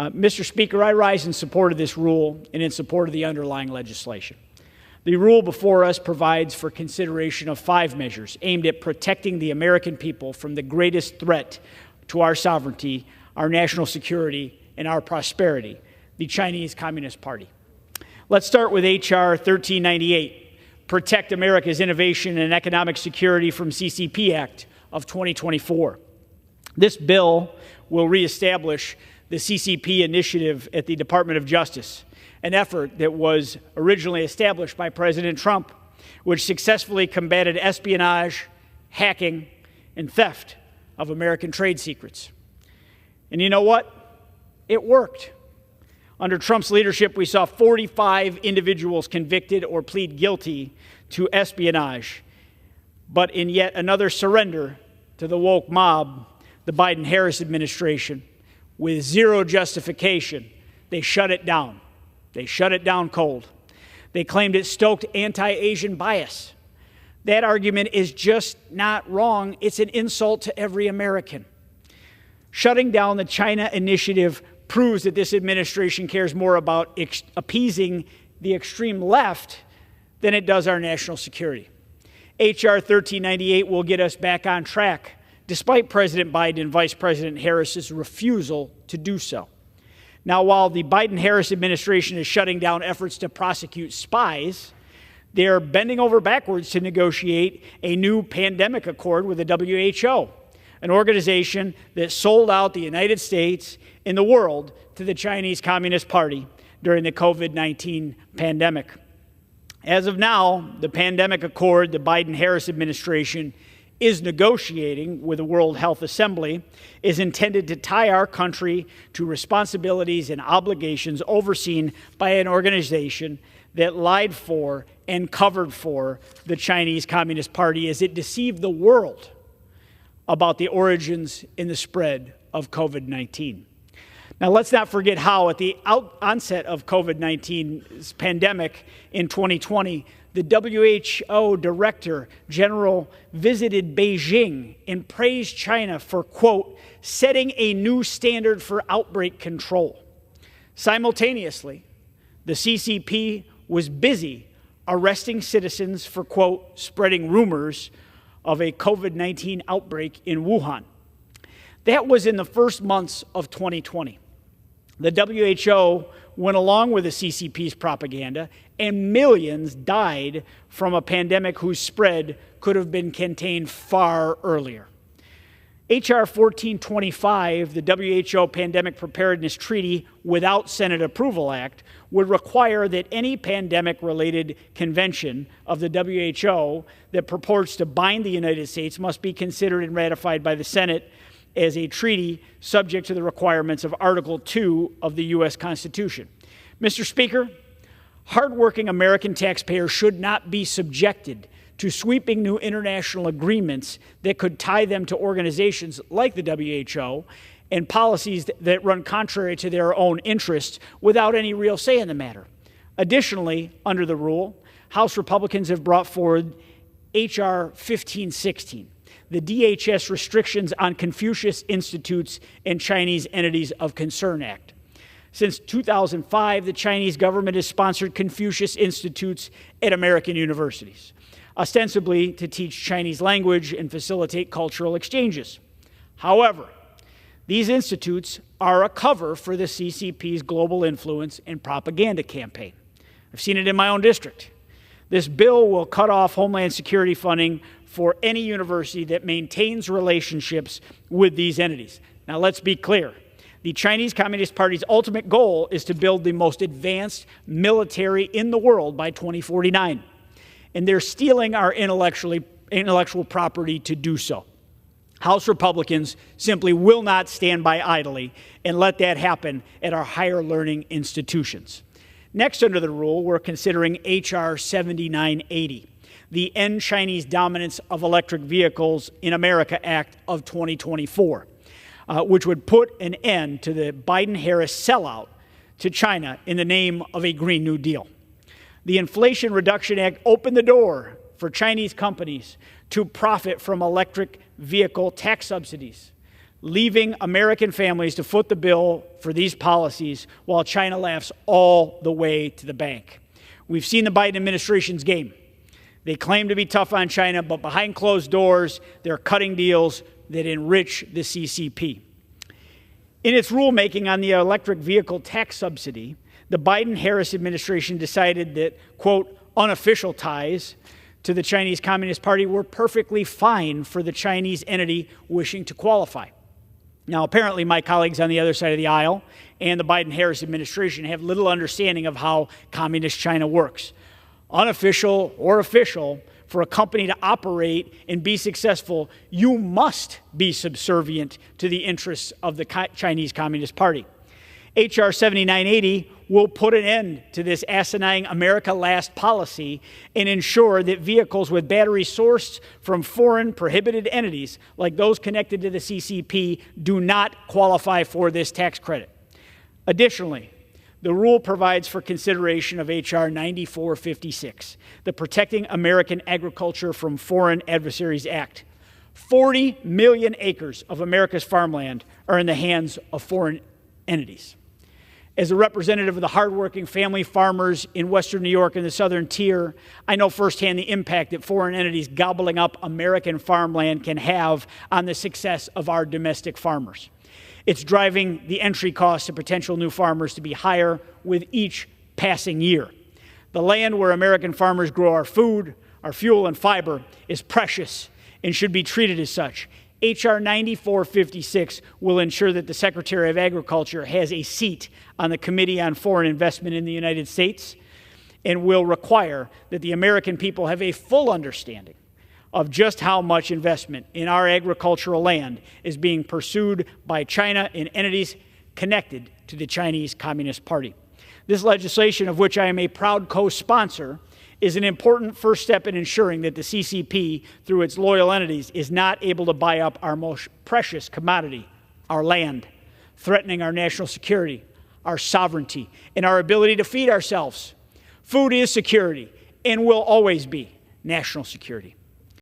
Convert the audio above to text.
Mr. Speaker, I rise in support of this rule and in support of the underlying legislation. The rule before us provides for consideration of 5 measures aimed at protecting the American people from the greatest threat to our sovereignty, our national security, and our prosperity, the Chinese Communist Party. Let's start with H.R. 1398, Protect America's Innovation and Economic Security from CCP Act of 2024. This bill will reestablish the CCP initiative at the Department of Justice, an effort that was originally established by President Trump, which successfully combated espionage, hacking, and theft of American trade secrets. And you know what? It worked. Under Trump's leadership, we saw 45 individuals convicted or plead guilty to espionage. But in yet another surrender to the woke mob, the Biden-Harris administration, with zero justification, they shut it down. They shut it down cold. They claimed it stoked anti-Asian bias. That argument is just not wrong. It's an insult to every American. Shutting down the China initiative proves that this administration cares more about appeasing the extreme left than it does our national security. H.R. 1398 will get us back on track, despite President Biden and Vice President Harris's refusal to do so. Now, while the Biden-Harris administration is shutting down efforts to prosecute spies, they're bending over backwards to negotiate a new pandemic accord with the WHO, an organization that sold out the United States and the world to the Chinese Communist Party during the COVID-19 pandemic. As of now, the pandemic accord the Biden-Harris administration is negotiating with the World Health Assembly is intended to tie our country to responsibilities and obligations overseen by an organization that lied for and covered for the Chinese Communist Party as it deceived the world about the origins and the spread of COVID-19. Now, let's not forget how at the onset of COVID-19's pandemic in 2020, the WHO Director General visited Beijing and praised China for, quote, setting a new standard for outbreak control. Simultaneously, the CCP was busy arresting citizens for, quote, spreading rumors of a COVID-19 outbreak in Wuhan. That was in the first months of 2020. The WHO went along with the CCP's propaganda, and millions died from a pandemic whose spread could have been contained far earlier. H.R. 1425, the WHO Pandemic Preparedness Treaty without Senate Approval Act, would require that any pandemic-related convention of the WHO that purports to bind the United States must be considered and ratified by the Senate as a treaty subject to the requirements of Article 2 of the U.S. Constitution. Mr. Speaker, hardworking American taxpayers should not be subjected to sweeping new international agreements that could tie them to organizations like the WHO and policies that run contrary to their own interests without any real say in the matter. Additionally, under the rule, House Republicans have brought forward H.R. 1516, the DHS Restrictions on Confucius Institutes and Chinese Entities of Concern Act. Since 2005, the Chinese government has sponsored Confucius Institutes at American universities, ostensibly to teach Chinese language and facilitate cultural exchanges. However, these institutes are a cover for the CCP's global influence and propaganda campaign. I've seen it in my own district. This bill will cut off Homeland Security funding for any university that maintains relationships with these entities. Now, let's be clear. The Chinese Communist Party's ultimate goal is to build the most advanced military in the world by 2049. And they're stealing our intellectual property to do so. House Republicans simply will not stand by idly and let that happen at our higher learning institutions. Next under the rule, we're considering H.R. 7980, the End Chinese Dominance of Electric Vehicles in America Act of 2024, which would put an end to the Biden-Harris sellout to China in the name of a Green New Deal. The Inflation Reduction Act opened the door for Chinese companies to profit from electric vehicle tax subsidies. leaving American families to foot the bill for these policies while China laughs all the way to the bank. We've seen the Biden administration's game. They claim to be tough on China, but behind closed doors, they're cutting deals that enrich the CCP. In its rulemaking on the electric vehicle tax subsidy, the Biden-Harris administration decided that, quote, unofficial ties to the Chinese Communist Party were perfectly fine for the Chinese entity wishing to qualify. Now, apparently, my colleagues on the other side of the aisle and the Biden-Harris administration have little understanding of how Communist China works. Unofficial or official, for a company to operate and be successful, you must be subservient to the interests of the Chinese Communist Party. H.R. 7980 will put an end to this asinine America Last policy and ensure that vehicles with batteries sourced from foreign prohibited entities, like those connected to the CCP, do not qualify for this tax credit. Additionally, the rule provides for consideration of H.R. 9456, the Protecting American Agriculture from Foreign Adversaries Act. 40 million acres of America's farmland are in the hands of foreign entities. As a representative of the hardworking family farmers in Western New York and the Southern Tier, I know firsthand the impact that foreign entities gobbling up American farmland can have on the success of our domestic farmers. It's driving the entry costs to potential new farmers to be higher with each passing year. The land where American farmers grow our food, our fuel, and fiber is precious and should be treated as such. H.R. 9456 will ensure that the Secretary of Agriculture has a seat on the Committee on Foreign Investment in the United States and will require that the American people have a full understanding of just how much investment in our agricultural land is being pursued by China and entities connected to the Chinese Communist Party. This legislation, of which I am a proud co-sponsor, is an important first step in ensuring that the CCP, through its loyal entities, is not able to buy up our most precious commodity, our land, threatening our national security, our sovereignty, and our ability to feed ourselves. Food is security and will always be national security.